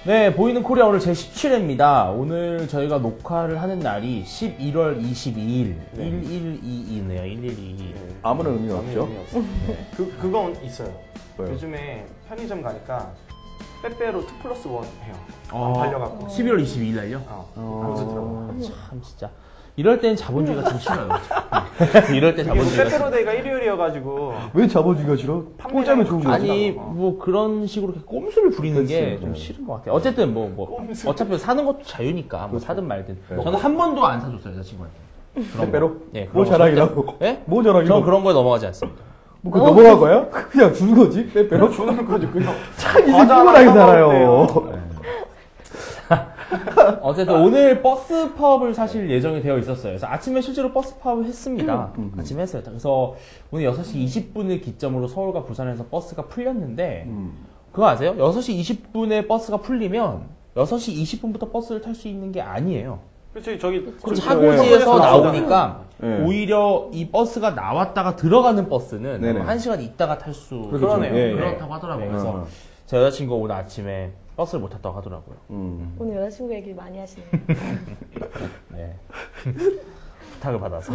네, 보이는 코리아 오늘 제17회입니다. 오늘 저희가 녹화를 하는 날이 11월 22일. 네. 1122네요, 1122. 네. 아무런 의미가 없죠? 네. 그건 있어요. 뭐요? 요즘에 편의점 가니까 빼빼로 2+1 해요. 안 팔려갖고. 11월 22일 날요? 그러더라고요. 참, 진짜. 이럴 땐 자본주의가 좀 싫어요. 이럴 땐 자본주의가 빼빼로 데이가 일요일이어가지고. 왜 자본주의가 싫어? 공짜면 좋은 거지. 아니, 뭐 그런 식으로 이렇게 꼼수를 부리는 게 좀 싫은 것 같아요. 어쨌든 어차피 사는 것도 자유니까 뭐 사든 말든. 네. 저는 한 번도 안 사줬어요, 여자친구한테. 빼빼로? 네, 뭐 자랑이라고? 네? 뭐 자랑이라고? 저는 그런 거에 넘어가지 않습니다. 뭐 그거 넘어간 거야? 그냥 주는 거지? 빼빼로? 주는 거지, 그냥. 참 이제 피곤하게 살아요. 어쨌든 오늘 버스 파업을 사실 예정이 되어 있었어요. 그래서 아침에 실제로 버스 파업을 했습니다. 아침에 했어요. 그래서 오늘 6시 20분을 기점으로 서울과 부산에서 버스가 풀렸는데 그거 아세요? 6시 20분에 버스가 풀리면 6시 20분부터 버스를 탈 수 있는 게 아니에요. 그렇지, 저기. 차고지에서 나오니까 네. 오히려 이 버스가 나왔다가 들어가는 버스는 네네. 1시간 있다가 탈 수 그러네요. 예, 예. 그렇다고 하더라고요. 그래서 제 여자친구가 오늘 아침에 버스를 못 탔다고 하더라고요. 오늘 여자친구 얘기 많이 하시네요. 네. 부탁을 받아서.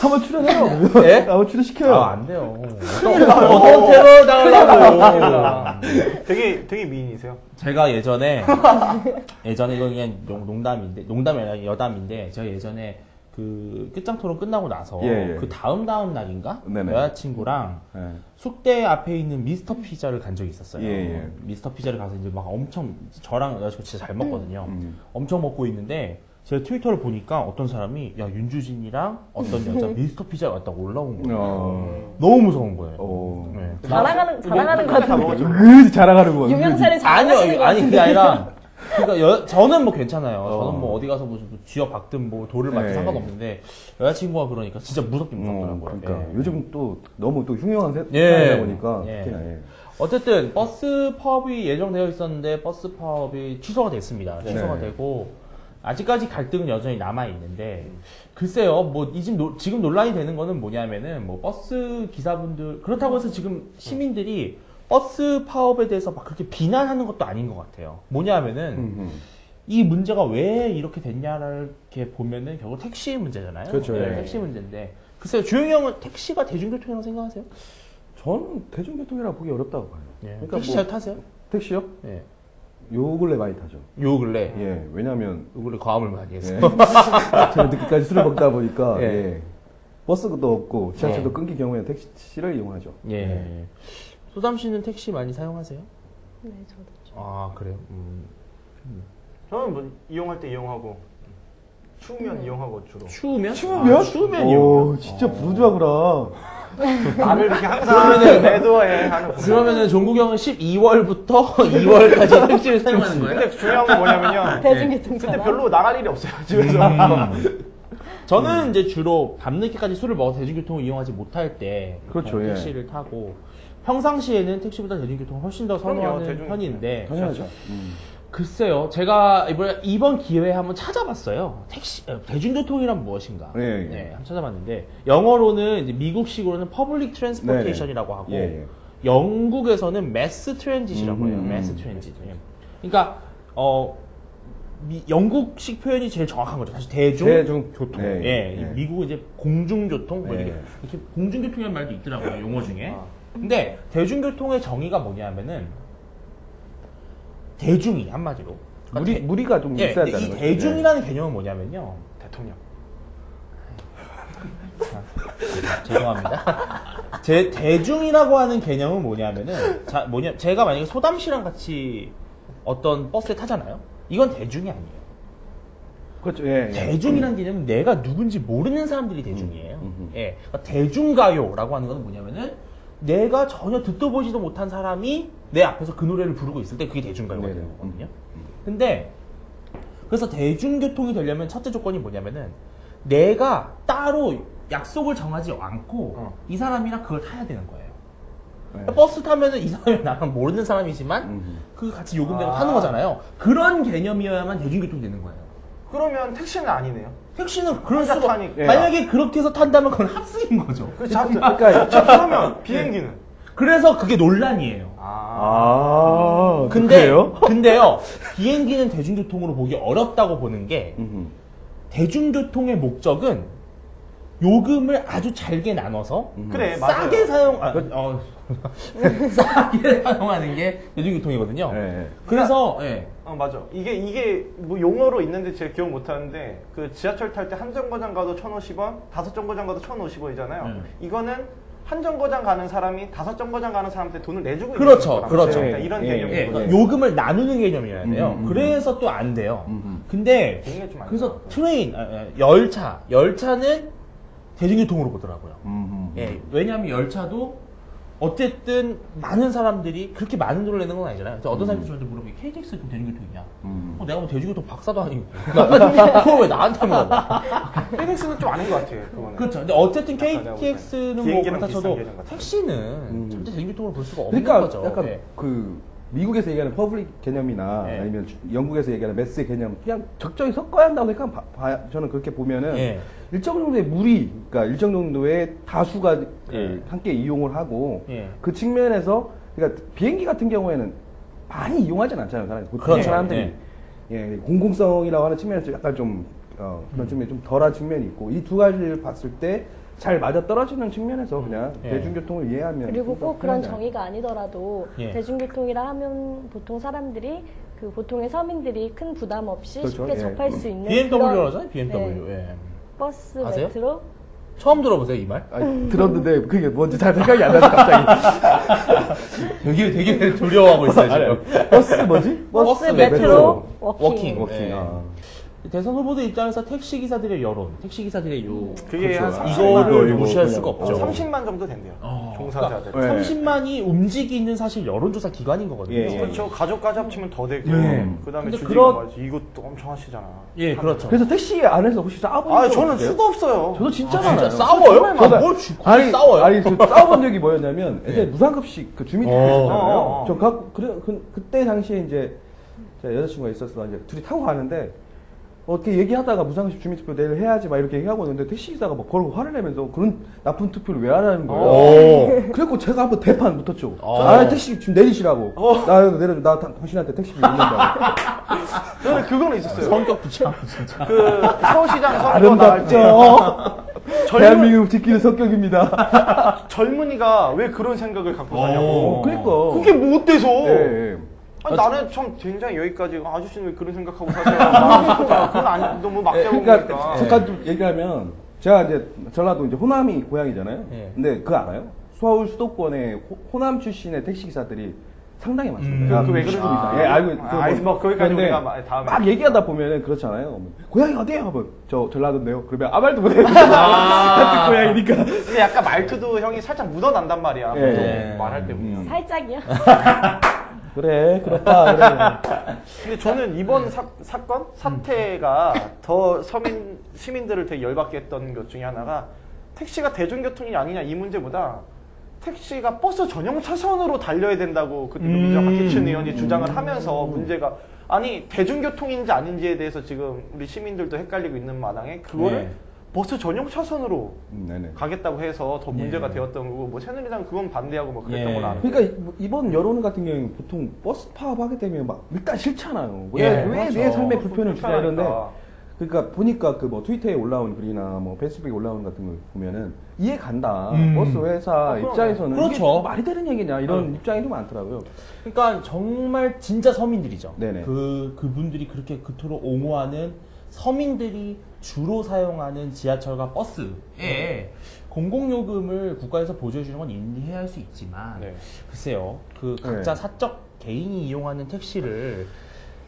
한번 출연해요. 예? 한번 출연시켜요. 안 돼요. 어떤 테러 당하려고. 되게 미인이세요. 제가 예전에 이거 그냥 농담이 아니라 여담인데, 제가 예전에 그 끝장 토론 끝나고 나서 예. 그 다음 날인가? 네네. 여자친구랑 예. 숙대 앞에 있는 미스터 피자를 간 적이 있었어요. 예. 미스터 피자를 가서 이제 막 엄청, 저랑 여자친구 진짜 잘 먹거든요. 엄청 먹고 있는데 제가 트위터를 보니까 어떤 사람이 야, 윤주진이랑 어떤 여자 미스터 피자 왔다고 올라온 거예요. 너무 무서운 거예요. 네. 자랑하는 것 같은데. 그 자랑하는 거. 유명세를 자랑하시는 것 아니 같은데. 그게 아니라 그러니까 저는 뭐 괜찮아요. 저는 뭐 어디 가서 뭐 쥐어 박든 뭐 돌을 맞든 네. 상관없는데 여자친구가 그러니까 진짜 무섭긴 무섭더라고요. 그러니까 예. 요즘 또 너무 또 흉흉한 예. 세상이다 보니까 예. 특히나 예. 어쨌든 버스 파업이 예정되어 있었는데 버스 파업이 취소가 됐습니다. 취소가 되고 아직까지 갈등은 여전히 남아 있는데 글쎄요, 뭐 지금 논란이 되는 거는 뭐냐면은 뭐 버스 기사분들 그렇다고 해서 지금 시민들이 버스 파업에 대해서 막 그렇게 비난하는 것도 아닌 것 같아요. 뭐냐면은 이 문제가 왜 이렇게 됐냐를 이렇게 보면은 결국 택시 문제잖아요. 그렇죠. 네, 예. 택시 문제인데 글쎄요, 주영이 형은 택시가 대중교통이라고 생각하세요? 저는 대중교통이라 보기 어렵다고 봐요. 그러니까 택시 뭐 잘 타세요? 택시요? 네. 요 근래 많이 타죠. 요 근래. 예, 왜냐면 요 근래 과음을 많이 해서. 제가 늦게까지 술을 먹다 보니까 예. 예. 버스도 없고 지하철도 끊긴 경우에는 택시를 이용하죠. 예. 소담 씨는 택시 많이 사용하세요? 네, 저도 좀. 아, 그래요? 저는 뭐 이용할 때 이용하고, 추우면 이용하고 주로. 추우면? 추우면? 추우면 오, 이용해요? 진짜 부르주아구나. 나를 이렇게 항상 매도해 하는 거. 그러면은 종국이 형은 12월부터 2월까지 택시를 사용하는 거예요? 근데 중요한 건 뭐냐면요. 대중교통 그때 자랑. 별로 나갈 일이 없어요, 집에서. 저는 이제 주로 밤늦게까지 술을 먹어서 대중교통을 이용하지 못할 때 그렇죠, 예. 택시를 타고 평상시에는 택시보다 대중교통을 훨씬 더 선호하는 대중교통. 편인데 당연하죠. 글쎄요, 제가 이번 기회에 한번 찾아봤어요. 대중교통이란 무엇인가? 예, 예. 네, 한번 찾아봤는데 영어로는 이제 미국식으로는 퍼블릭 트랜스포테이션이라고 하고 예, 예. 영국에서는 매스 트랜짓이라고 해요. 매스 트랜짓. 예. 그러니까 영국식 표현이 제일 정확한 거죠. 사실 대중교통. 예, 예, 예. 미국은 이제 공중교통, 뭐 예. 이렇게 공중교통이라는 말도 있더라고요, 용어 중에. 근데 대중교통의 정의가 뭐냐면은 대중이 한마디로. 그러니까 무리가 좀 예, 있어야 근데 되는 이 거죠. 대중이라는 개념은 뭐냐면요. 대통령. 죄송합니다. 제 대중이라고 하는 개념은 뭐냐면은 제가 만약에 소담 씨랑 같이 어떤 버스에 타잖아요. 이건 대중이 아니에요. 그렇죠. 예, 예. 대중이라는 개념은 내가 누군지 모르는 사람들이 대중이에요. 예, 그러니까 대중가요라고 하는 건 뭐냐면은 내가 전혀 듣도 보지도 못한 사람이 내 앞에서 그 노래를 부르고 있을 때 그게 대중가요가 네네. 되는 거거든요. 근데 그래서 대중교통이 되려면 첫째 조건이 뭐냐면은 내가 따로 약속을 정하지 않고 이 사람이랑 그걸 타야 되는 거예요. 네. 버스 타면은 이 사람이 나랑 모르는 사람이지만 그 같이 요금내고 타는 거잖아요. 그런 개념이어야만 대중교통이 되는 거예요. 그러면 택시는 아니네요. 택시는 그럴 혼자 수가 타니까. 만약에 그렇게 해서 탄다면 그건 합승인 거죠. 그러니까 그러면 비행기는 그래서 그게 논란이에요. 근데요, 비행기는 대중교통으로 보기 어렵다고 보는 게, 대중교통의 목적은 요금을 아주 잘게 나눠서 그래, 싸게 맞아요. 싸게 사용하는 게 대중교통이거든요. 네. 그래서 맞아. 이게 뭐 용어로 있는데 제가 기억 못 하는데 그 지하철 탈 때 한 정거장 가도 1,050원, 5정거장 가도 1,050원이잖아요. 이거는 한 정거장 가는 사람이 5정거장 가는 사람한테 돈을 내주고 그렇죠, 있는 그렇죠. 그러니까 이런 개념이에요. 그러니까 요금을 나누는 개념이어야 돼요. 그래서 또 안 돼요. 근데 굉장히 좀안 그래서 트레인, 열차는 대중교통으로 보더라고요. 예, 왜냐하면 열차도 어쨌든 많은 사람들이 그렇게 많은 돈을 내는 건 아니잖아요. 그래서 어떤 사람들이 저한테 물어보기 KTX 그 대중교통이냐? 내가 뭐 대중교통 박사도 아니고 그걸 왜 나한테 물어봐? KTX는 좀 아닌 것 같아요. 그거는. 그렇죠. 근데 어쨌든 내가 KTX는 뭐 비행기랑 그렇다 쳐도 비슷한 개념 같아요. 택시는 절대 대중교통으로 볼 수가 없는 그러니까 거죠. 약간 예. 그 미국에서 얘기하는 퍼블릭 개념이나 예. 아니면 영국에서 얘기하는 매스 개념 그냥 적절히 섞어야 한다고 저는 그렇게 보면은 예. 일정 정도의 무리, 그러니까 일정 정도의 다수가 예. 함께 이용을 하고 예. 그 측면에서 그러니까 비행기 같은 경우에는 많이 이용하진 않잖아요. 보통 그렇죠. 사람들이 예, 공공성이라고 하는 측면에서 약간 좀 그런 측면이 좀 덜한 측면이 있고 이 두 가지를 봤을 때 잘 맞아 떨어지는 측면에서 그냥 예. 대중교통을 이해하면 그리고 좀더 꼭 그런 편하잖아요. 정의가 아니더라도 예. 대중교통이라 하면 보통 사람들이 그 보통의 서민들이 큰 부담 없이 그렇죠. 쉽게 예. 접할 수 있는 BMW라고 그런, 하잖아요. BMW. 예. 버스, 아세요? 메트로 처음 들어보세요 이 말? 아니, 들었는데 그게 뭔지 잘 생각이 안 나서 갑자기 되게 두려워하고 있어요 지금. 버스 뭐지? 버스, 메트로, 메트로, 워킹. 워킹. 예. 대선 후보들 입장에서 택시 기사들의 여론, 택시 기사들의 요 그게 한 그렇죠. 30만 이거를 이거 무시할 그냥, 수가 없죠. 30만 정도 된대요. 종사자들. 그러니까 네. 30만이 움직이는 사실 여론조사 기관인 거거든요. 예, 예. 그렇죠. 가족까지 합치면 더 되고. 예. 그다음에 근데 주지가 그런- 말이지. 이것도 엄청 하시잖아. 예, 그렇죠. 그래서 택시 안에서 혹시 싸워본 적 저는 없으세요? 수가 없어요. 저도 진짜 진짜 많아요. 싸워요? 저는- 뭘 싸워요? 아니, 저 싸워본 적이 뭐였냐면, 예전에 무상급식 그 주민 택시 있잖아요. 저 그때 당시에 이제 제 여자친구가 있었어. 이제 둘이 타고 가는데, 어떻게 얘기하다가 무상급식 주민투표 내일 해야지 막 이렇게 얘기하고 있는데 택시기사가 막 걸고 화를 내면서 그런 나쁜 투표를 왜 하라는 거예요. 그래갖고 제가 한번 대판 붙었죠. 택시 지금 내리시라고. 나 내려줘. 나 당신한테 택시비 묻는다고. 저는 그거는 있었어요. 성격 부참 진짜. 그 서울시장 선거 나갈 때 아름답죠. 젊은- 대한민국 지키는 성격입니다. 젊은이가 왜 그런 생각을 갖고 사냐고. 그러니까. 그게 뭐 어때서? 예, 예. 아니, 나는 참 굉장히 여기까지 아저씨는 왜 그런 생각하고 사세요? 그건 아니, 너무 막대고 그러니까 보니까. 잠깐 좀 얘기하면 제가 이제 전라도 이제 호남이 고향이잖아요. 예. 근데 그거 알아요? 서울 수도권에 호남 출신의 택시 기사들이 상당히 많습니다. 그 왜 한 60% 그러는지. 이상. 예, 알고 뭐 거기까지 그런데 우리가 다음에. 막 얘기하다 보면은 그렇잖아요. 고향이 어디예요? 하면 저 전라도인데요. 그러면 아무 말도 못해요. 같은 고향이니까. 근데 약간 말투도 형이 살짝 묻어난단 말이야. 예. 보통 말할 때 보면. 살짝이요. 그래, 그렇다. 그래. 근데 저는 이번 사건? 사태가 더 시민들을 되게 열받게 했던 것 중에 하나가 택시가 대중교통이 아니냐 이 문제보다 택시가 버스 전용 차선으로 달려야 된다고 그때 박기춘 의원이 주장을 하면서 문제가 아니 대중교통인지 아닌지에 대해서 지금 우리 시민들도 헷갈리고 있는 마당에 그거를 네. 버스 전용 차선으로 네네. 가겠다고 해서 더 문제가 되었던 거고 뭐 새누리당 그건 반대하고 뭐 그랬던 건 아는데 그러니까 이번 여론 같은 경우는 보통 버스 파업하게 되면 막 일단 싫잖아요. 예, 왜 그렇죠. 내 삶에 불편을 주냐 이런데 불편하니까. 그러니까 보니까 그 뭐 트위터에 올라온 글이나 뭐 페이스북에 올라온 같은 걸 보면은 이해 간다. 버스 회사 그러네. 입장에서는 그렇죠. 이게 말이 되는 얘기냐 이런 입장이 좀 많더라고요. 그러니까 정말 진짜 서민들이죠. 네네. 그분들이 그렇게 그토록 옹호하는 서민들이 주로 사용하는 지하철과 버스에 공공요금을 국가에서 보조해주는 건 인지해야 할 수 있지만 네. 글쎄요 그 각자 네. 사적 개인이 이용하는 택시를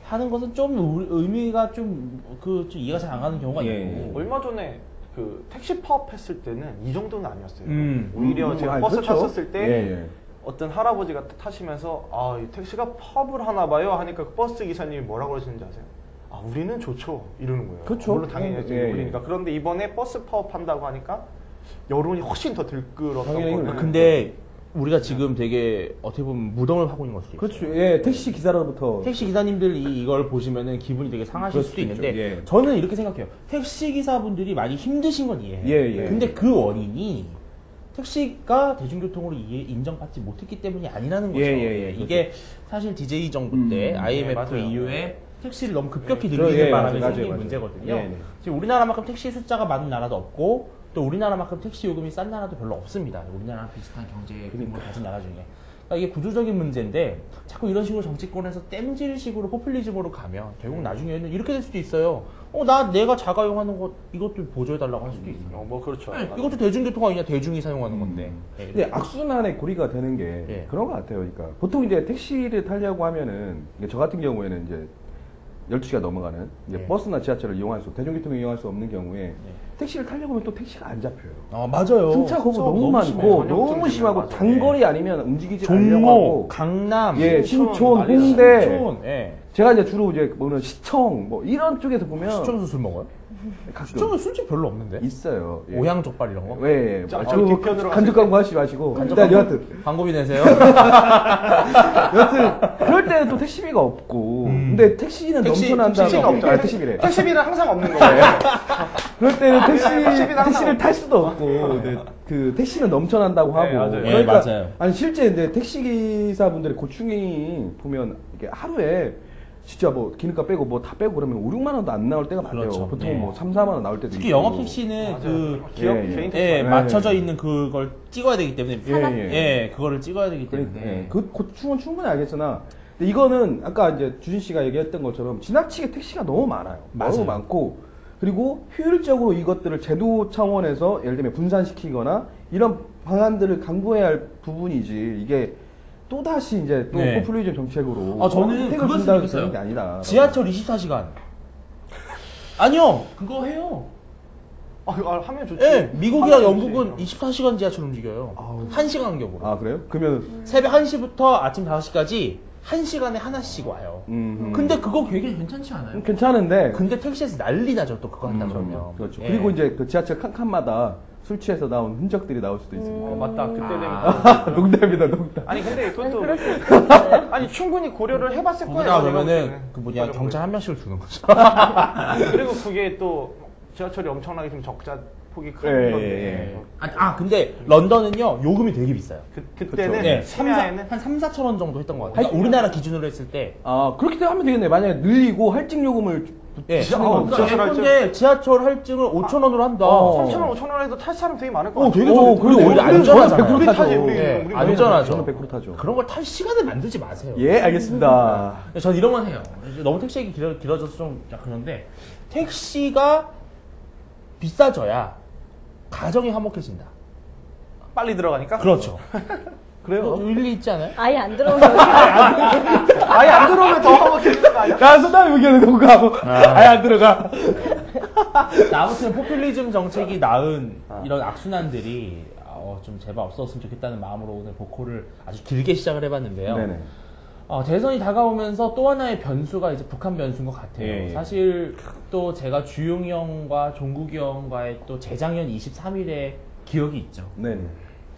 하는 것은 좀 의미가 좀 이해가 잘 안 가는 경우가 예, 있고 얼마 전에 그 택시 파업했을 때는 이 정도는 아니었어요. 음. 오히려 제가 아니, 버스 그렇죠. 탔었을 때 예, 예. 어떤 할아버지가 타시면서 아, 이 택시가 파업을 하나 봐요 하니까 그 버스 기사님이 뭐라고 그러시는지 아세요? 아, 우리는 좋죠. 이러는 거예요. 그렇죠. 물론 당연히 예, 예. 우리니까. 그런데 이번에 버스 파업한다고 하니까 여론이 훨씬 더 들끓었던 당연히. 거예요. 근데 우리가 지금 되게 어떻게 보면 무덤을 파고 있는 걸 수도 있어요. 그렇죠. 예, 택시 기사로부터 택시 기사님들이 이걸 보시면은 기분이 되게 상하실 그럴 수도 수도 있죠. 있는데 예. 저는 이렇게 생각해요. 택시 기사분들이 많이 힘드신 건 이해해요. 예, 예. 근데 그 원인이 택시가 대중교통으로 인정받지 못했기 때문이 아니라는 거죠. 이게 사실 DJ 정부 때 IMF 맞아요. 이후에 택시를 너무 급격히 네. 늘리는 예, 바람에 맞아요, 생긴 맞아요. 문제거든요. 네, 네. 지금 우리나라만큼 택시 숫자가 많은 나라도 없고 또 우리나라만큼 택시 요금이 싼 나라도 별로 없습니다. 우리나라랑 비슷한 경제 규모를 가진 나라 중에. 그러니까 이게 구조적인 문제인데 자꾸 이런 식으로 정치권에서 땜질식으로 포퓰리즘으로 가면 결국 나중에는 이렇게 될 수도 있어요. 내가 자가용하는 것 이것도 보조해달라고 할 수도 있어요. 뭐 그렇죠. 네, 이것도 대중교통 아니냐 대중이 사용하는 건데. 네, 근데 악순환의 고리가 되는 게 예. 그런 것 같아요. 그러니까 보통 이제 택시를 타려고 하면은 이게 저 같은 경우에는 이제 12시가 넘어가는 이제 예. 버스나 지하철을 이용할 수, 대중교통을 이용할 수 없는 경우에 택시를 타려고 하면 또 택시가 안 잡혀요. 맞아요. 승차 거부 너무 많고 심해요. 너무 전형적인 심하고 맞아요. 단거리 아니면 움직이지 않려고 종로, 하고 강남, 예, 신촌, 신촌, 난리 홍대. 신촌, 예. 제가 이제 주로 이제 뭐는 시청 뭐 이런 쪽에서 보면 시청에서 술 먹어요? 가끔 시청은 술집 별로 없는데? 있어요. 예. 오양족발 이런 거? 왜? 자, 저 뒤편으로 간접 광고 하지 마시고. 일단 여하튼 광고비 내세요? 여하튼 그럴 때는 또 택시비가 없고. 근데 택시는 넘쳐난다고. 택시가 없죠. 택시비래. 택시비는 항상 없는 거예요. 그럴 때는 택시비는 항상 택시를 탈 수도 없고. 근데 그 택시는 넘쳐난다고 하고. 맞아요. 네, 맞아요. 아니 실제 이제 택시 기사분들의 고충이 보면 이게 하루에 진짜 뭐 기름값 빼고 뭐 다 빼고 그러면 5, 6만 원도 안 나올 때가 많아요. 그렇죠. 보통 네. 뭐 3, 4만 원 나올 때도 특히 있고. 영업 택시는 그 기업 예, 예. 개인 택시. 예, 네. 맞춰져 있는 그걸 찍어야 되기 때문에 예, 예. 그거를 찍어야 되기 때문에 그러니까, 예. 그 고충은 충분히 알겠으나 근데 이거는 아까 이제 주진 씨가 얘기했던 것처럼 지나치게 택시가 너무 많아요. 맞아요. 너무 많고 그리고 효율적으로 이것들을 제도 차원에서 예를 들면 분산시키거나 이런 방안들을 강구해야 할 부분이지 이게 또 다시 이제 또 네. 포퓰리즘 정책으로 저는 혜택을 그걸 준다고 생각했어요. 되는 게 아니다. 지하철 24시간 아니요 그거 해요. 하면 좋지. 예, 미국이랑 하면 영국은 좋지. 24시간 지하철 움직여요. 아우. 1시간 간격으로. 아 그래요? 그러면 새벽 1시부터 아침 5시까지 1시간에 하나씩 와요. 근데 그거 되게 괜찮지 않아요? 괜찮은데 근데 택시에서 난리 나죠, 또 그거 한다 그러면. 그렇죠. 예. 그리고 이제 그 지하철 칸칸마다 술 취해서 나온 흔적들이 나올 수도 있으니까. 맞다. 그때 되면. 농담입니다, 농담. 아니 근데 그것도 그럴 수 있어요. 아니 충분히 고려를 해봤을 거예요. 거기다 내가 그러면은 볼 그 때는. 뭐냐 경찰 한 명씩을 두는 거죠. 그리고 그게 또 지하철이 엄청나게 좀 적자 폭이 큰 예, 건데. 예, 예. 근데 런던은요 요금이 되게 비싸요. 그때는 네, 심야에는 한 3, 4천 원 정도 했던 것 같아요. 그러니까 우리나라 기준으로 했을 때. 아 그렇게 하면 되겠네. 만약에 늘리고 할증 요금을 예, 붙이는 건 지하철 그러니까 할증. 예컨대 지하철 할증을 5천 원으로 한다. 3,000원, 5,000원 해도 탈 사람 되게 많을 것 같아요. 되게 좋죠. 그리고 오히려 안전하잖아요. 우리 타지, 우리. 예, 우리 안전하죠. 저는 100% 타죠. 그런 걸 탈 시간을 만들지 마세요. 예, 알겠습니다. 전 이런 건 해요. 이제 너무 택시 얘기 길어져서 좀 그런데 택시가 비싸져야 가정이 화목해진다. 빨리 들어가니까? 그렇죠. 그래요? 일리 있지 않아요? 아예 안 들어오면 아예 안 들어오면 더 화목해지는 거 아니야? 야, 소담 의견에 동감. 아예 안 들어가. 아무튼 포퓰리즘 정책이 낳은 이런 악순환들이 좀 제발 없었으면 좋겠다는 마음으로 오늘 보코를 아주 길게 시작을 해봤는데요. 네네. 대선이 다가오면서 또 하나의 변수가 이제 북한 변수인 것 같아요. 예. 사실 또 제가 주용이 형과 종국이 형과의 또 재작년 23일에 기억이 있죠. 네네.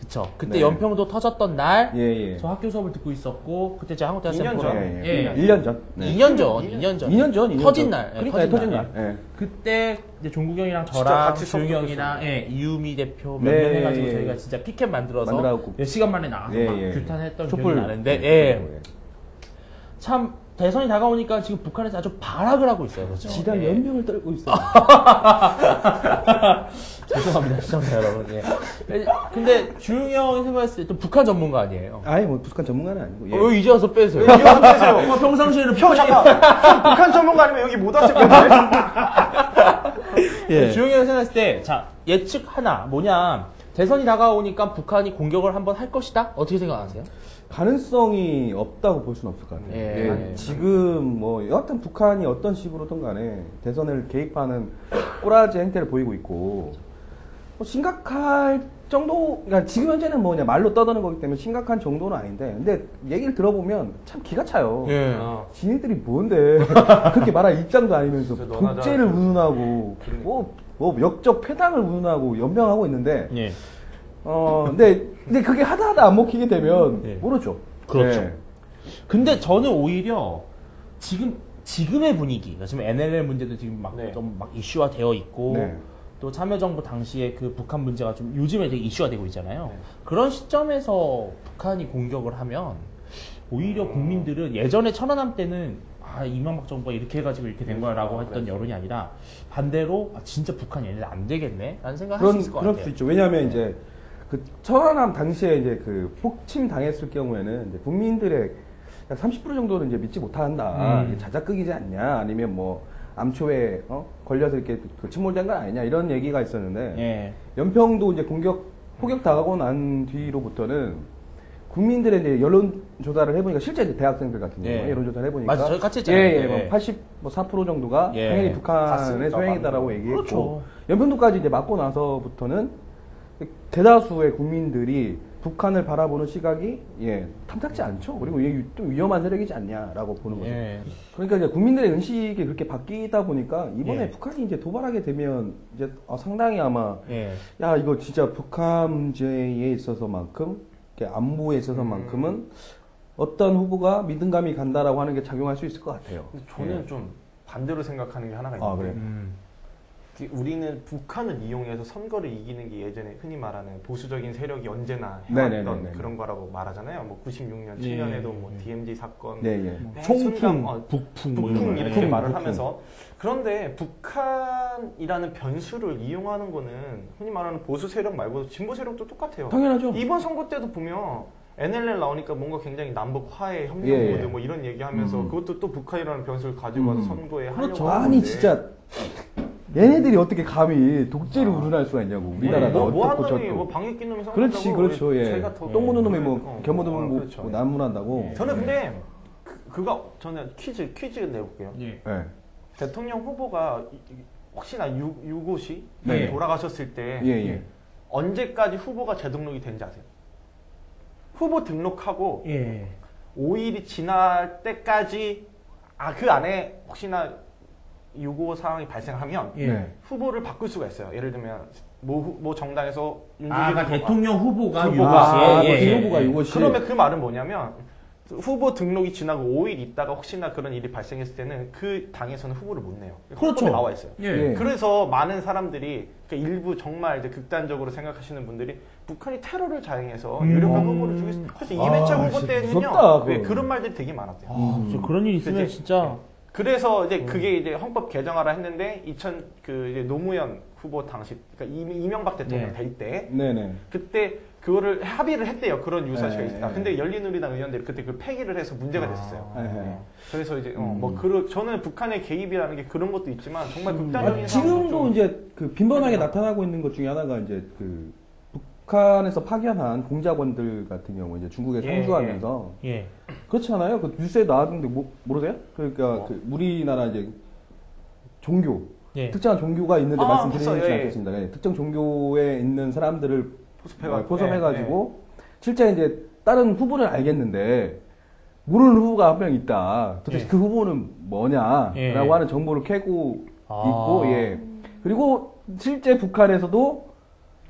그쵸. 그때 네. 연평도 터졌던 날, 예, 예. 저 학교 수업을 듣고 있었고, 그때 제가 한국대학생 2년 프로그램- 전? 예. 1년 전. 네. 2년 전, 2년 전. 2년 전, 2년 터진 전. 날. 그러니까 터진 날. 예. 그때 이제 종국이 형이랑 진짜 저랑 같이 주용이 수업 형이랑 이유미 대표 몇 네, 명 해가지고 예, 예. 저희가 진짜 피켓 만들어서 만들어갖고. 몇 시간 만에 나가서 예, 막 예. 규탄했던 촛불. 기억이 나는데, 예. 예. 참 대선이 다가오니까 지금 북한에서 아주 발악을 하고 있어요. 그렇죠? 지단 예. 연병을 떨고 있어요. 죄송합니다, 시청자 여러분. 예. 근데 주용이 형이 생각했을 때 또 북한 전문가 아니에요? 아예 뭐 북한 전문가는 아니고. 예. 왜 이제 와서 빼세요? 이제 와서 빼세요. 평상시에는 형, 잠깐. 형, 북한 전문가 아니면 여기 못 왔을 건데? 예. 주용이 형이 생각했을 때, 자, 예측 하나, 뭐냐. 대선이 다가오니까 북한이 공격을 한번 할 것이다? 어떻게 생각하세요? 가능성이 없다고 볼 수는 없을 것 같아요. 예. 지금 뭐 여하튼 북한이 어떤 식으로든 간에 대선을 개입하는 꼬라지 행태를 보이고 있고 뭐 심각할 정도, 그러니까 지금 현재는 뭐 그냥 말로 떠드는 거기 때문에 심각한 정도는 아닌데 근데 얘기를 들어보면 참 기가 차요. 예. 지네들이 뭔데 그렇게 말할 입장도 아니면서 진짜 너나 독재를 잘하지. 운운하고 뭐 역적 패당을 운운하고 연명하고 있는데 예. 근데 그게 하다 안 먹히게 되면 예. 모르죠. 그렇죠. 예. 근데 저는 오히려 지금의 분위기, 그러니까 지금 NLL 문제도 지금 막 네. 좀 막 이슈화 되어 있고, 네. 또 참여정부 당시에 그 북한 문제가 좀 요즘에 되게 이슈가 되고 있잖아요. 그런 시점에서 북한이 공격을 하면 오히려 국민들은 예전에 천안함 때는 이명박 정부가 이렇게 해가지고 이렇게 된 거야라고 했던 여론이 아니라 반대로 진짜 북한 얘네들 안 되겠네 라는 생각을 할 수 있을 것 그럴 같아요. 수 있죠. 왜냐하면 이제 그 천안함 당시에 이제 그 폭침 당했을 경우에는 이제 국민들의 약 30% 정도는 이제 믿지 못한다. 이게 자작극이지 않냐, 아니면 뭐 암초에 걸려서 이렇게 그 침몰된 건 아니냐 이런 얘기가 있었는데 예. 연평도 이제 폭격 당하고 난 뒤로부터는 국민들의 이제 여론 조사를 해보니까 실제 이제 대학생들 같은 경우에 예. 여론 조사를 해보니까 맞아, 저희 같이 했잖아요. 예. 84% 정도가 예. 당연히 북한의 갔으니까 소행이다라고 얘기했고 그렇죠. 연평도까지 이제 맞고 나서부터는 대다수의 국민들이 북한을 바라보는 시각이 탐탁지 않죠. 그리고 이게 좀 위험한 세력이지 않냐라고 보는 거죠. 예. 그러니까 이제 국민들의 인식이 그렇게 바뀌다 보니까 이번에 예. 북한이 이제 도발하게 되면 이제 상당히 아마 예. 야 이거 진짜 북한 문제에 있어서만큼 안보에 있어서만큼은 어떤 후보가 믿음감이 간다라고 하는 게 작용할 수 있을 것 같아요. 근데 저는 좀 반대로 생각하는 게 하나가 있는데 그래요? 우리는 북한을 이용해서 선거를 이기는 게 예전에 흔히 말하는 보수적인 세력이 언제나 네네네네. 해왔던 그런 거라고 말하잖아요. 뭐 96년, 7년에도 뭐 DMZ 사건, 네, 예. 매 총풍, 순간, 북풍, 뭐 북풍 이런 거. 이렇게 예. 말을 북풍. 하면서 그런데 북한이라는 변수를 이용하는 거는 흔히 말하는 보수 세력 말고 진보 세력도 똑같아요. 당연하죠. 이번 선거 때도 보면 NLL 나오니까 뭔가 굉장히 남북 화해 협력 예, 모드 예. 뭐 이런 얘기하면서 그것도 또 북한이라는 변수를 가지고 와서 선거에 하려고 그렇죠. 하는데 아니 진짜 얘네들이 어떻게 감히 독재를 우려할 수가 있냐고. 우리나라가 뭐 어떻고 하느니 저떻고. 뭐 방귀 낀 놈이 그렇지, 그렇죠. 예. 제가 더 똥 묻는 놈이 뭐 견모두면 뭐 그렇죠. 난무난다고. 저는 근데 그거 저는 퀴즈 내볼게요. 예. 예. 대통령 후보가 혹시나 유고시 네. 돌아가셨을 때 예. 언제까지 후보가 재등록이 되는지 아세요? 후보 등록하고 예. 5일이 지날 때까지 그 안에 혹시나 유고 상황이 발생하면 예. 네. 후보를 바꿀 수가 있어요. 예를 들면 모 정당에서 그러니까 대통령 후보가 후보가, 유고시에 그 후보가 유고시. 그러면 그 말은 뭐냐면 후보 등록이 지나고 5일 있다가 혹시나 그런 일이 발생했을 때는 그 당에서는 후보를 못 내요. 그렇죠. 헌법에 나와 있어요. 예. 그래서 많은 사람들이 그러니까 일부 정말 이제 극단적으로 생각하시는 분들이 북한이 테러를 자행해서 유력한 후보를 주고 있어요. 그래서 이회창 후보 진짜 때는요 무섭다, 그거. 그런 말들이 되게 많았대요. 진짜 그런 일 있으면 이제- 진짜 그래서 이제 그게 이제 헌법 개정하라 했는데 이제 노무현 후보 당시 그러니까 이명박 대통령 네. 될 때 네네. 그때 그거를 합의를 했대요. 그런 유사시가 네, 있었다. 네. 근데 열린우리당 의원들이 그때 그 폐기를 해서 문제가 됐었어요. 네. 그래서 이제 저는 북한의 개입이라는 게 그런 것도 있지만 정말 극단적인 상황도 지금도 좀- 이제 그 빈번하게 나타나고 있는 것 중에 하나가 이제 그 북한에서 파견한 공작원들 같은 경우 이제 중국에 예, 상주하면서 예. 그렇지 않아요? 그 뉴스에 나왔는데 모르세요? 그러니까 그 우리나라 이제 종교 예. 특정한 종교가 있는데 아, 말씀드리지 봤어요. 예. 않겠습니다. 예, 특정 종교에 있는 사람들을 포섭해가지고 예, 실제 이제 다른 후보를 알겠는데 모르는 후보가 한 명 있다. 도대체 예. 그 후보는 뭐냐라고 예. 하는 정보를 캐고 아. 있고, 예. 그리고 실제 북한에서도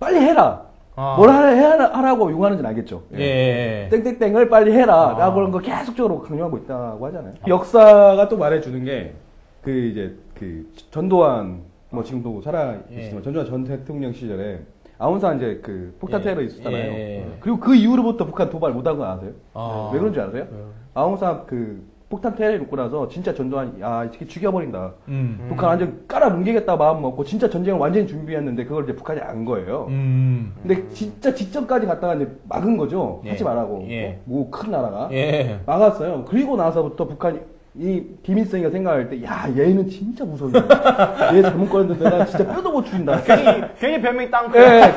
빨리 해라. 아. 뭘 하라고 요구하는지는 알겠죠. 예. 땡땡땡을 빨리 해라라고 하는 거 계속적으로 강요하고 있다고 하잖아요. 역사가 또 말해주는 게 그 이제 그 전두환 뭐 지금도 살아 계시지만 예. 전두환 전 대통령 시절에 아웅산 이제 그 폭탄 예. 테러 있었잖아요. 예. 그리고 그 이후로부터 북한 도발 못한 거 아세요? 아. 왜 그런 줄 아세요? 아웅산 그 폭탄 테러 있고 나서 진짜 전두환 이 새끼 죽여버린다. 북한 완전 깔아 뭉개겠다 마음 먹고 진짜 전쟁을 완전히 준비했는데 그걸 이제 북한이 안 거예요. 근데 진짜 직전까지 갔다가 이제 막은 거죠. 예. 하지 말라고. 예. 뭐 큰 나라가 예. 막았어요. 그리고 나서부터 북한이 이 김일성이가 생각할 때, 야, 얘는 진짜 무서운다. 얘 잘못 걸었는데 내가 진짜 뼈도 못 죽인다. 괜히 별명이 땅. 예,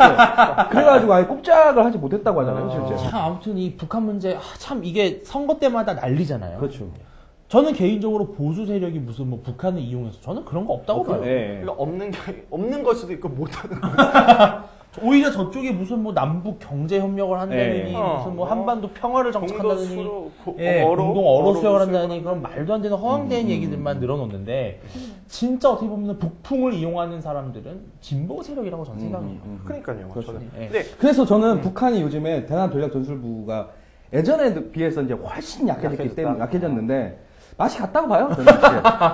그래가지고 아예 꼼짝을 하지 못했다고 하잖아요, 실제. 참 아무튼 이 북한 문제 참 이게 선거 때마다 난리잖아요. 그렇죠. 저는 개인적으로 보수 세력이 무슨 뭐 북한을 이용해서 저는 그런 거 없다고 봐요. 예. 그러니까 없는 걸 수도 있고 못하는 거. 오히려 저쪽에 무슨 뭐 남북 경제 협력을 한다느니 예. 무슨 뭐 한반도 평화를 정착한다느니 공동 어로 수역을 한다느니 그런 말도 안 되는 허황된 얘기들만 늘어놓는데 진짜 어떻게 보면 북풍을 이용하는 사람들은 진보 세력이라고 저는 생각해요. 그러니까요. 그렇죠. 저는. 예. 근데 그래서 저는 북한이 요즘에 대남 전략 전술부가 예전에 비해서 이제 훨씬 약해졌기 약해졌다. 때문에 약해졌는데 맛이 같다고 봐요. 저는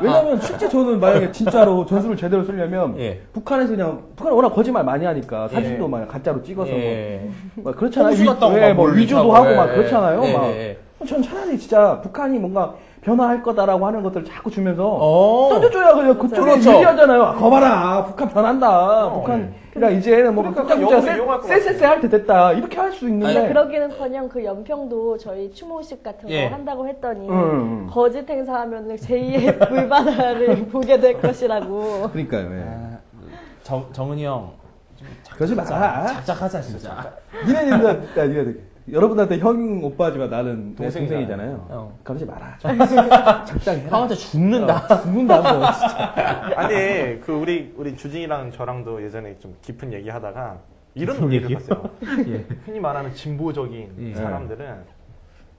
왜냐면 실제 저는 만약에 진짜로 전술을 제대로 쓰려면 예. 북한에서 그냥 북한은 워낙 거짓말 많이 하니까 사진도 예. 막 가짜로 찍어서 예. 막 그렇잖아요. 홍수 같다고 막 뭐 멀리 위조도 차고, 하고 막 예. 그렇잖아요. 예. 막 예. 전 차라리 진짜 북한이 뭔가 변화할 거다라고 하는 것들을 자꾸 주면서 어. 던져줘야 그냥 그쪽에 그렇죠. 유리하잖아요. 아, 거봐라, 북한 변한다. 북한이랑 이제는 뭐 그러니까 북한 그 문제가 영어를 이용할 것 쎄쎄쎄 할 때 됐다. 이렇게 할 수 있는데. 근데 그러기는커녕 그 연평도 저희 추모식 같은 거 예. 한다고 했더니 음. 거짓 행사하면 제2의 물바다를 보게 될 것이라고. 그러니까요. 예. 정은이 형. 그러지 마라. 작작하자, 진짜. 니네들 여러분한테 형 오빠지만 나는 내 동생이잖아요. 동생이잖아요. 그러지 마라. 적당히 해라. 형한테 죽는다. 죽는다 뭐 진짜. 아니 그 우리 주진이랑 저랑도 예전에 좀 깊은 얘기하다가 이런 깊은 얘기를 얘기요? 했어요. 예. 흔히 말하는 진보적인 예. 사람들은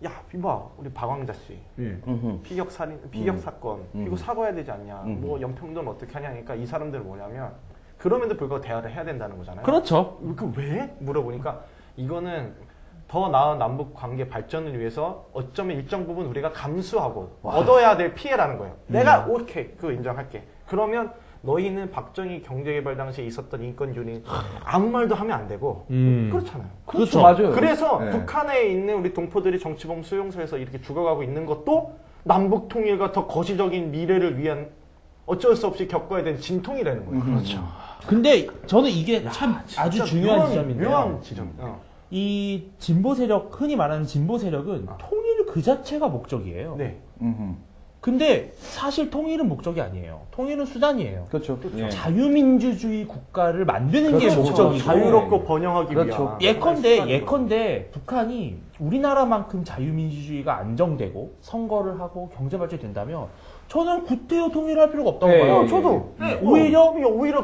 야 이봐 우리 박광자 씨 예. 피격 사건 이거 사과해야 되지 않냐 뭐 연평도는 어떻게 하냐니까 이 사람들은 뭐냐면 그럼에도 불구하고 대화를 해야 된다는 거잖아요. 그렇죠. 그 왜? 물어보니까 이거는 더 나은 남북 관계 발전을 위해서 어쩌면 일정 부분 우리가 감수하고 얻어야 될 피해라는 거예요. 내가 오케이 그거 인정할게. 그러면 너희는 박정희 경제개발 당시에 있었던 인권유린 아무 말도 하면 안 되고 그렇잖아요. 그렇죠. 맞아요. 그래서 네. 북한에 있는 우리 동포들이 정치범 수용소에서 이렇게 죽어가고 있는 것도 남북 통일과 더 거시적인 미래를 위한 어쩔 수 없이 겪어야 되는 진통이라는 거예요. 그렇죠. 근데 저는 이게 참 아주 중요한 지점인데요. 묘한 지점. 이 진보 세력, 흔히 말하는 진보 세력은 통일 그 자체가 목적이에요. 네. 근데 사실 통일은 목적이 아니에요. 통일은 수단이에요. 그렇죠. 예. 자유민주주의 국가를 만드는 게 그렇죠. 목적이고 자유롭고 번영하기 그렇죠. 위한. 예컨대 북한이 우리나라만큼 자유민주주의가 안정되고 선거를 하고 경제 발전이 된다면 저는 구태여 통일할 필요가 없다고 예, 봐요. 예, 저도 네, 오히려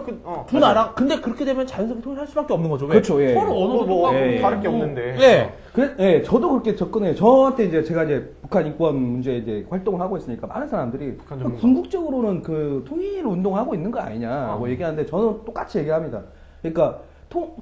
그 두 나라 근데 그렇게 되면 자연스럽게 통일할 수밖에 없는 거죠. 왜? 그렇죠, 예. 서로 언어도 뭐 똑같고 예, 예. 다를 게 없는데. 예. 예, 저도 그렇게 접근해요. 저한테 이제 제가 이제 북한 인권 문제 이제 활동을 하고 있으니까 많은 사람들이 전문가. 궁극적으로는 그 통일 운동하고 있는 거 아니냐고 얘기하는데 저는 똑같이 얘기합니다. 그러니까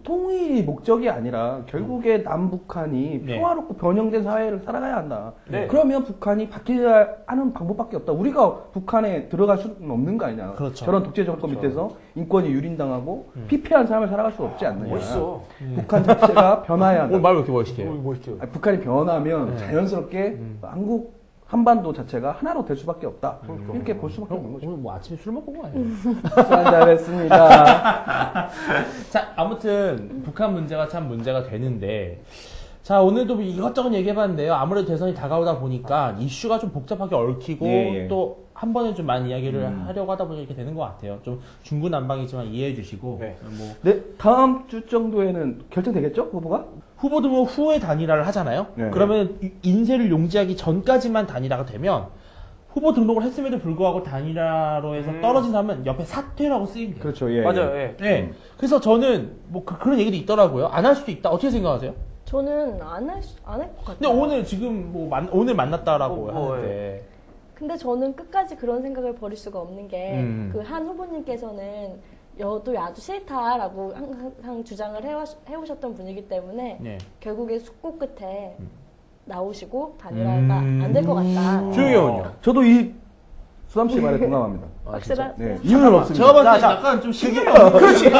통일이 목적이 아니라 결국에 남북한이 네. 평화롭고 변형된 사회를 살아가야 한다. 네. 그러면 북한이 바뀌어야 하는 방법밖에 없다. 우리가 북한에 들어갈 수는 없는 거 아니냐. 그렇죠. 저런 독재 정권 밑에서 인권이 유린당하고 피폐한 삶을 살아갈 수 없지 않느냐. 멋있어. 북한 자체가 변화해야 한다. 오늘 말 왜 이렇게 멋있게 해요? 멋있죠. 아니, 북한이 변하면 자연스럽게 한국 한반도 자체가 하나로 될 수밖에 없다. 이렇게 볼 수밖에 없는 거죠. 오늘 뭐 아침에 술 먹고 온 거 아니에요? 한잔했습니다. 자, 아무튼 북한 문제가 참 문제가 되는데 자, 오늘도 이것저것 얘기해봤는데요. 아무래도 대선이 다가오다 보니까 이슈가 좀 복잡하게 얽히고 예, 예. 또 한 번에 좀 많이 이야기를 하려고 하다 보니까 이렇게 되는 것 같아요. 좀 중구난방이지만 이해해 주시고 네. 뭐 네, 다음 주 정도에는 결정되겠죠, 후보가? 후보 등록 후에 단일화를 하잖아요. 네. 그러면 인쇄를 용지하기 전까지만 단일화가 되면 후보 등록을 했음에도 불구하고 단일화로 해서 떨어진 사람은 옆에 사퇴라고 쓰이면 돼요. 그렇죠, 예. 맞아요. 예. 네. 그래서 저는 뭐 그런 얘기도 있더라고요. 안 할 수도 있다. 어떻게 생각하세요? 저는 안 할 것 같아요. 근데 오늘 지금 뭐 오늘 만났다라고 뭐, 하는데 근데 저는 끝까지 그런 생각을 버릴 수가 없는 게 그 음. 한 후보님께서는 여도 야도 싫다라고 항상 주장을 해오셨던 분이기 때문에 네. 결국에 숙고 끝에 나오시고 단일화가 안 될 것 같다. 조용히 형은요? 저도 이 수담 씨 말에 동감합니다. 확실한? 네, 이유는 없습니다. 제가 봤을 때 자, 약간 좀 신경이 그렇지.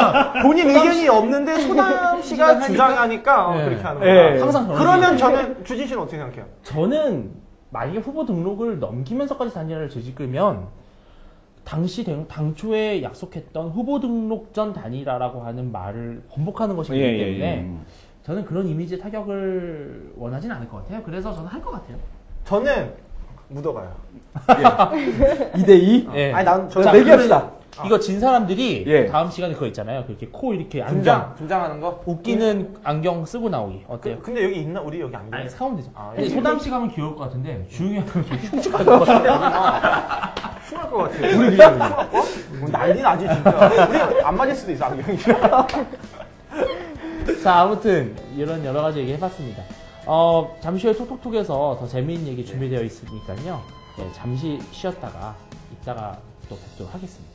본인 의견이 없는데 소담 씨가 주장하니까 네. 그렇게 하는 네. 거야. 항상 그런 그러면 얘기예요. 저는 주진 씨는 어떻게 생각해요? 저는 만약에 후보 등록을 넘기면서까지 단일화를 되짚으면 당초에 약속했던 후보 등록 전 단일화라고 하는 말을 번복하는 것이기 때문에 저는 그런 이미지의 타격을 원하진 않을 것 같아요. 그래서 저는 할 것 같아요. 저는 묻어가요. 2대2? 예. 아니 난 저는 자, 내기합시다. 이거 진 사람들이 예. 다음 시간에 그거 있잖아요. 그렇게 코 이렇게 안경 분장하는 거. 웃기는 안경 쓰고 나오기 어때요? 근데 여기 있나? 우리 여기 안 아니 보여. 사오면 되죠. 아, 근데 예. 소담 씨 가면 귀여울 것 같은데 주영이 하면 좀 흉측할 것 같아요. 흉할 것 같아. 우리 그냥 뭐 난리 나지 진짜. 우리 안 맞을 수도 있어 안경이. 자, 아무튼 이런 여러 가지 얘기 해봤습니다. 잠시 후에 톡톡톡에서 더 재미있는 얘기 준비되어 있으니까요. 네, 잠시 쉬었다가 이따가 또 뵙도록 하겠습니다.